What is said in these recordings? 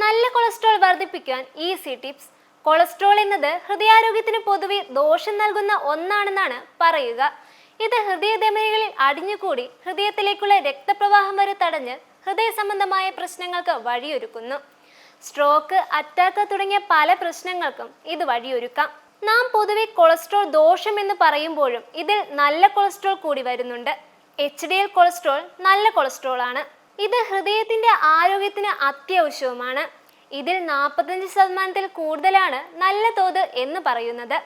നല്ല കൊളസ്ട്രോൾ വർദ്ധിപ്പിക്കാൻ easy tips. Cholesterol എന്നത് ഹൃദയാരോഗ്യത്തിന് പൊതുവെ ദോഷം നൽകുന്ന ഒന്നാണെന്നാണ് പറയുക. ഇത് ഹൃദയധമനികളിൽ അടിഞ്ഞുകൂടി ഹൃദയത്തിലേക്കുള്ള രക്തപ്രവാഹം വരെ തടഞ്ഞ് ഹൃദയ സംബന്ധമായ പ്രശ്നങ്ങൾക്ക് വഴിയൊരുക്കുന്നു. സ്ട്രോക്ക്, അറ്റാക്ക് തുടങ്ങിയ പല പ്രശ്നങ്ങൾക്കും ഇത് വഴിയൊരുക്കാം. നാം പൊതുവെ കൊളസ്ട്രോൾ ദോഷം എന്ന് പറയുമ്പോഴും ഇതിൽ നല്ല കൊളസ്ട്രോൾ കൂടി വരുന്നുണ്ട്. HDL കൊളസ്ട്രോൾ നല്ല കൊളസ്ട്രോൾ ആണ്. ഇത് ഹൃദയത്തിന്റെ ആരോഗ്യത്തിന് അത്യാവശ്യവുമാണ്. ഇതിൽ 45% കൂടുതലാണ് നല്ല തോത് എന്ന് പറയുന്നത്.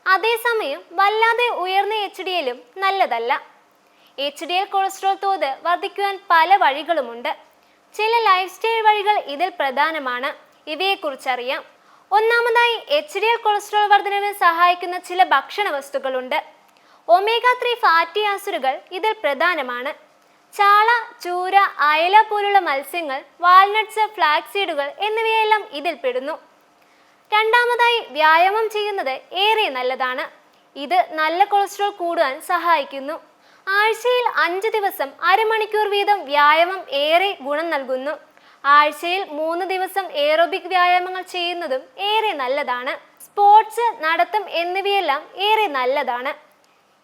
അതേസമയം വല്ലാതെ ഉയർന്ന HDLും നല്ലതല്ല. HDL കൊളസ്ട്രോൾ തോത് വർദ്ധിക്കുവാൻ പല വഴികളുമുണ്ട്. ചില ലൈഫ് സ്റ്റൈൽ വഴികൾ ഇതിൽ പ്രധാനമാണ്. ഇവയെക്കുറിച്ചറിയാം. ഒന്നാമതായി, HDL കൊളസ്ട്രോൾ വർധനവിന് സഹായിക്കുന്ന ചില ഭക്ഷണ വസ്തുക്കളുണ്ട്. ഒമേഗ-3 ഫാറ്റി ആസിഡുകൾ ഇതിൽ പ്രധാനമാണ്. ചാള, ചൂര, അയല പോലുള്ള മത്സ്യങ്ങൾ, വാൾനട്ട്സ്, ഫ്ലാക്സീഡുകൾ എന്നിവയെല്ലാം ഇതിൽ പെടുന്നു. രണ്ടാമതായി, വ്യായാമം ചെയ്യുന്നത് ഏറെ നല്ലതാണ്. ഇത് നല്ല കൊളസ്ട്രോൾ കൂടാൻ സഹായിക്കുന്നു. ആഴ്ചയിൽ 5 ദിവസം അരമണിക്കൂർ വീതം വ്യായാമം ഏറെ ഗുണം നൽകുന്നു. ആഴ്ചയിൽ 3 ദിവസം എയറോബിക് വ്യായാമങ്ങൾ ചെയ്യുന്നതും ഏറെ നല്ലതാണ്. സ്പോർട്സ്, നടത്തം എന്നിവയെല്ലാം ഏറെ നല്ലതാണ്.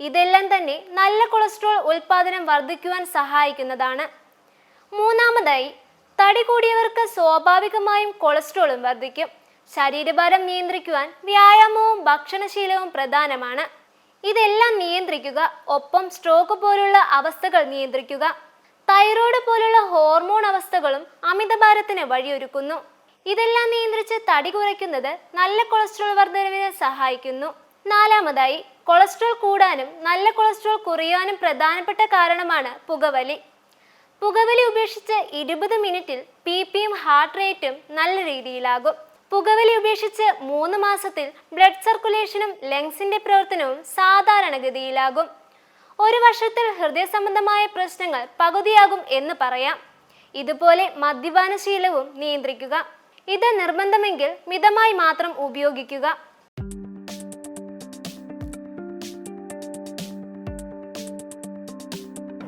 ഇതെല്ലാം തന്നെ നല്ല കൊളസ്ട്രോൾ ഉൽപാദനം വർദ്ധിക്കുവാൻ സഹായിക്കുന്നതാണ്. മൂന്നാമതായി, തടി കൂടിയവർക്ക് സ്വാഭാവികമായും കൊളസ്ട്രോളും വർദ്ധിക്കും. ശരീരഭാരം നിയന്ത്രിക്കുവാൻ വ്യായാമവും ഭക്ഷണശീലവും പ്രധാനമാണ്. ഇതെല്ലാം നിയന്ത്രിക്കുക. ഒപ്പം സ്ട്രോക്ക് പോലുള്ള അവസ്ഥകൾ നിയന്ത്രിക്കുക. തൈറോയ്ഡ് പോലുള്ള ഹോർമോൺ അവസ്ഥകളും അമിതഭാരത്തിന് വഴിയൊരുക്കുന്നു. ഇതെല്ലാം നിയന്ത്രിച്ച് തടി കുറയ്ക്കുന്നത് നല്ല കൊളസ്ട്രോൾ വർധനവിനെ സഹായിക്കുന്നു. നാലാമതായി, കൊളസ്ട്രോൾ കൂടാനും നല്ല കൊളസ്ട്രോൾ കുറയാനും പ്രധാനപ്പെട്ട കാരണമാണ് പുകവലി. പുകവലി ഉപേക്ഷിച്ച് 20 മിനിറ്റിൽ BP-യും ഹാർട്ട് റേറ്റും നല്ല രീതിയിലാകും. പുകവലി ഉപേക്ഷിച്ച് 3 മാസത്തിൽ ബ്ലഡ് സർക്കുലേഷനും ലങ്സിന്റെ പ്രവർത്തനവും സാധാരണഗതിയിലാകും. 1 വർഷത്തിൽ ഹൃദയ സംബന്ധമായ പ്രശ്നങ്ങൾ പകുതിയാകും എന്ന് പറയാം. ഇതുപോലെ മദ്യപാനശീലവും നിയന്ത്രിക്കുക. ഇത് നിർബന്ധമെങ്കിൽ മിതമായി മാത്രം ഉപയോഗിക്കുക.